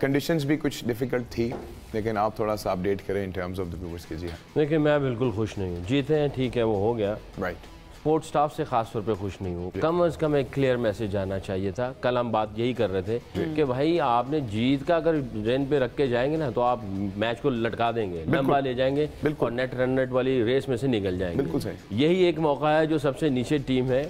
Conditions بھی کچھ difficult تھی، لیکن آپ تھوڑا سا اپڈیٹ کریں in terms of the viewers کے. جی ہاں دیکھیں میں بالکل خوش نہیں ہوں. جیتے ہیں ٹھیک ہے وہ ہو گیا، رائٹ. سپورٹ سٹاف سے خاص طور پہ خوش نہیں ہوں. کم از کم ایک کلیئر میسج آنا چاہیے تھا. کل ہم بات یہی کر رہے تھے کہ بھائی آپ نے جیت کا اگر رن پہ رکھ کے جائیں گے نا تو آپ میچ کو لٹکا دیں گے، لمبا لے جائیں گے اور نیٹ رن ریٹ والی ریس میں سے نکل جائیں گے. بالکل صحیح. یہی ایک موقع ہے جو سب سے نیچے ٹیم ہے.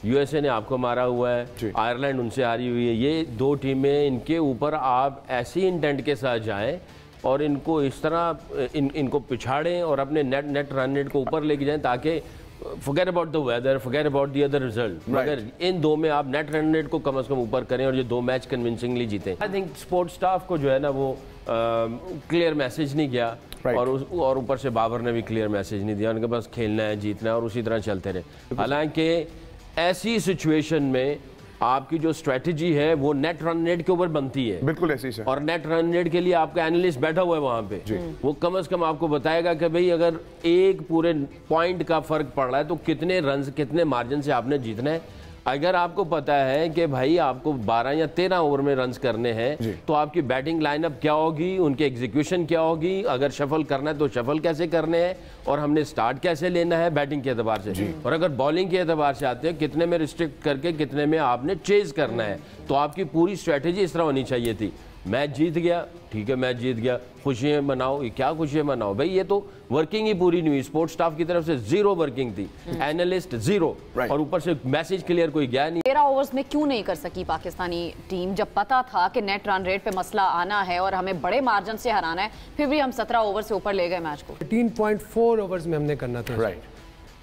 یو ایس اے نے آپ کو مارا ہوا ہے، آئرلینڈ ان سے ہاری ہوئی ہے. یہ دو ٹیمیں، ان کے اوپر آپ ایسی انٹینٹ کے ساتھ جائیں اور ان کو اس طرح ان کو پچھاڑیں اور اپنے نیٹ رن ریٹ کو اوپر لے کے جائیں تاکہ forget about the weather, forget about the other result. مگر ان دو میں آپ نیٹ رن ریٹ کو کم از کم اوپر کریں اور یہ دو میچ کنونسنگلی جیتیں. I think سپورٹ سٹاف کو جو ہے نا وہ کلیئر میسج نہیں گیا اور اوپر سے بابر نے بھی کلیئر میسج نہیں دیا. ان کے پاس کھیلنا ہے، جیتنا ہے اور اسی طرح چلتے رہے. حالانکہ ایسی سچویشن میں آپ کی جو اسٹریٹجی ہے وہ نیٹ رن ریٹ کے اوپر بنتی ہے. بالکل ایسی ہے. اور نیٹ رن ریٹ کے لیے آپ کا اینالسٹ بیٹھا ہوا ہے وہاں پہ، وہ کم از کم آپ کو بتائے گا کہ بھئی اگر ایک پورے پوائنٹ کا فرق پڑ رہا ہے تو کتنے رنز، کتنے مارجن سے آپ نے جیتنا ہے. اگر آپ کو پتا ہے کہ بھائی آپ کو 12 یا 13 اوور میں رنز کرنے ہیں تو آپ کی بیٹنگ لائن اپ کیا ہوگی، ان کے ایگزیکیوشن کیا ہوگی، اگر شفل کرنا ہے تو شفل کیسے کرنے ہیں اور ہم نے سٹارٹ کیسے لینا ہے بیٹنگ کے اعتبار سے. اور اگر بالنگ کے اعتبار سے آتے ہیں کتنے میں ریسٹرکٹ کر کے کتنے میں آپ نے چیز کرنا ہے. تو آپ کی پوری اسٹریٹجی اس طرح ہونی چاہیے تھی. میچ جیت گیا ٹھیک ہے، میچ جیت گیا، خوشیاں مناؤ. یہ کیا خوشیاں مناؤ بھائی، یہ تو ورکنگ ہی پوری نہیں ہوئی. سپورٹ سٹاف کی طرف سے زیرو ورکنگ تھی، اینالسٹ زیرو، اور اوپر سے میسج کلیئر کوئی گیا نہیں. 13 اوورز میں کیوں نہیں کر سکی پاکستانی ٹیم جب پتا تھا کہ نیٹ رن ریٹ پہ مسئلہ آنا ہے اور ہمیں بڑے مارجن سے ہرانا ہے، پھر بھی ہم 17 اوور سے اوپر لے گئے میچ کو. 13.4 اوورز میں ہم نے کرنا تھا.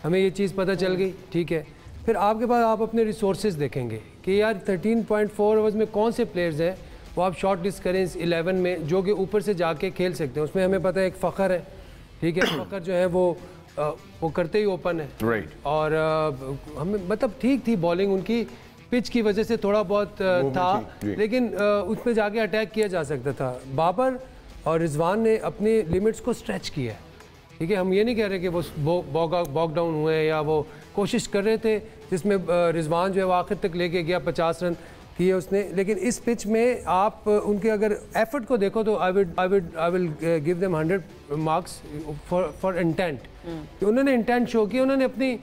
ہمیں یہ چیز پتہ چل گئی ٹھیک ہے. پھر آپ کے پاس آپ اپنے ریسورسز دیکھیں گے کہ یار 13.4 اوورز میں کون سے پلیئرز ہیں وہ آپ شارٹ لسٹ کریں 11 میں جو کہ اوپر سے جا کے کھیل سکتے ہیں. اس میں ہمیں پتہ ہے ایک فخر ہے ٹھیک ہے. فخر جو ہے وہ کرتے ہی اوپن ہے اور ہمیں مطلب ٹھیک تھی بالنگ ان کی، پچ کی وجہ سے تھوڑا بہت تھا لیکن اس پہ جا کے اٹیک کیا جا سکتا تھا. بابر اور رضوان نے اپنی لیمٹس کو اسٹریچ کیا ہے ٹھیک ہے. ہم یہ نہیں کہہ رہے کہ وہ باک ڈاؤن ہوئے یا وہ کوشش کر رہے تھے، جس میں رضوان جو ہے وہ آخر تک لے کے گیا، 50 رن کیے اس نے. لیکن اس پچ میں آپ ان کے اگر ایفرٹ کو دیکھو تو I will give them 100 marks for intent. انہوں نے انٹینٹ شو کیا، انہوں نے اپنی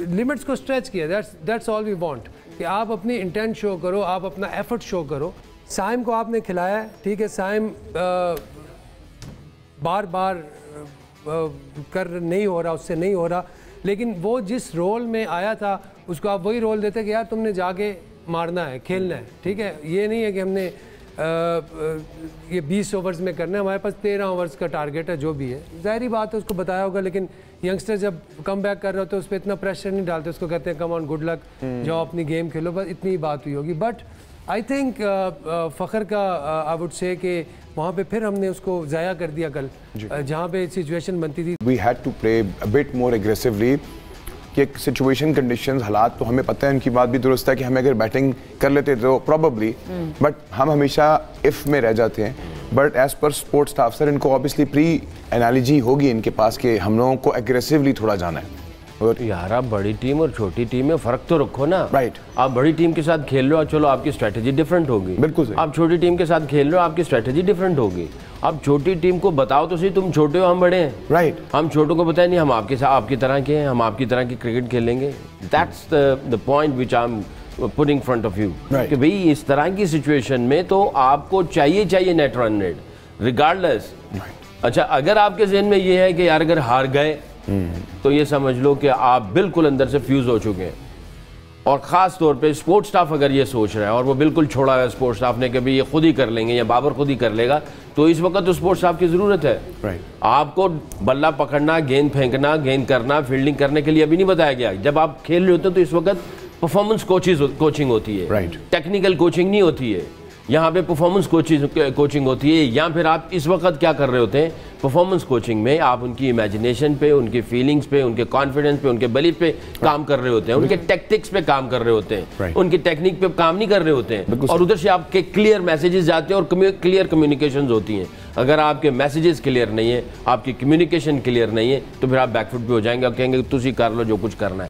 لیمٹس کو اسٹریچ کیا. That's all we want کہ آپ اپنی انٹینٹ شو کرو، آپ اپنا ایفرٹ شو کرو. سائم کو آپ نے کھلایا ٹھیک ہے. سائم بار بار کر نہیں ہو رہا، اس سے نہیں ہو رہا، لیکن وہ جس رول میں آیا تھا اس کو آپ وہی رول دیتے کہ یار تم نے جا کے مارنا ہے، کھیلنا ہے ٹھیک ہے. یہ نہیں ہے کہ ہم نے یہ 20 اوورز میں کرنا ہے. ہمارے پاس 13 اوورز کا ٹارگیٹ ہے جو بھی ہے. ظاہری بات ہے اس کو بتایا ہوگا، لیکن ینگسٹر جب کم بیک کر رہے ہوتے اس پہ اتنا پریشر نہیں ڈالتے. اس کو کہتے ہیں کم آن گڈ لک، جاؤ اپنی گیم کھیلو، بس اتنی بات ہوئی ہوگی. بٹ آئی تھنک فخر کا آئی وڈ سے کہ وہاں پہ پھر ہم نے اس کو ضائع کر دیا کل جہاں پہ سچویشن بنتی تھی. We had to play but more aggressively کہ سچویشن کنڈیشنز حالات تو ہمیں پتہ ہے، ان کی بات بھی درست ہے کہ ہمیں اگر بیٹنگ کر لیتے تو پروبیبلی، بٹ ہم ہمیشہ اف میں رہ جاتے ہیں. But as per support staff sir ان کو آبویسلی پری انالوجی ہوگی ان کے پاس کہ ہم لوگوں کو ایگریسولی تھوڑا جانا ہے. یار آپ بڑی ٹیم اور چھوٹی ٹیم میں فرق تو رکھو نا. رائٹ. آپ بڑی ٹیم کے ساتھ کھیل رہے ہو، چلو آپ کی اسٹریٹجی ڈفرینٹ ہوگی. بالکل. آپ چھوٹی ٹیم کے ساتھ کھیل رہے ہو، آپ کی اسٹریٹجی ڈفرینٹ ہوگی. آپ چھوٹی ٹیم کو بتاؤ تو صحیح تم چھوٹے ہو ہم بڑے ہیں. رائٹ. ہم چھوٹوں کو بتائیں نہیں ہم آپ کے ساتھ آپ کی طرح کے ہیں، ہم آپ کی طرح کی کرکٹ کھیلیں گے. That's the point which I'm putting in front of you. کہ بھئی اس طرح کی سچویشن میں تو آپ کو چاہیے نیٹ رن ریٹ ریگارڈلیس. اچھا اگر آپ کے ذہن میں یہ ہے کہ یار اگر ہار گئے تو یہ سمجھ لو کہ آپ بالکل اندر سے فیوز ہو چکے ہیں. اور خاص طور پہ سپورٹ سٹاف اگر یہ سوچ رہا ہے اور وہ بالکل چھوڑا ہے سپورٹ سٹاف نے کہ بھی یہ خود ہی کر لیں گے یا بابر خود ہی کر لے گا، تو اس وقت تو سپورٹ سٹاف کی ضرورت ہے. آپ کو بلہ پکڑنا، گیند پھینکنا، گیند کرنا، فیلڈنگ کرنے کے لیے ابھی نہیں بتایا گیا. جب آپ کھیل رہے ہوتے ہیں تو اس وقت پرفارمنس کوچنگ ہوتی ہے، ٹیکنیکل کوچنگ نہیں ہوتی ہے. یہاں پہ پرفارمنس کوچنگ ہوتی ہے. یا پھر آپ اس وقت کیا کر رہے ہوتے ہیں پرفارمنس کوچنگ میں؟ آپ ان کی امیجنیشن پہ، ان کی فیلنگز پہ، ان کے کانفیڈنس پہ، ان کے بلیف پہ کام کر رہے ہوتے ہیں، ان کے ٹیکٹکس پہ کام کر رر ہوتے ہیں، ان کی ٹیکنیک پہ کام نہیں کر رہے ہوتے ہیں. اور ادھر سے آپ کے کلیئر میسیجز جاتے ہیں اور کلیئر کمیونیکیشنز ہوتی ہیں. اگر آپ کے میسیجز کلیئر نہیں ہیں، آپ کی کمیونیکیشن کلیئر نہیں ہے، تو پھر آپ بیک فٹ پہ ہو جائیں گے اور کہیں گے تسی کر لو جو کچھ کرنا ہے.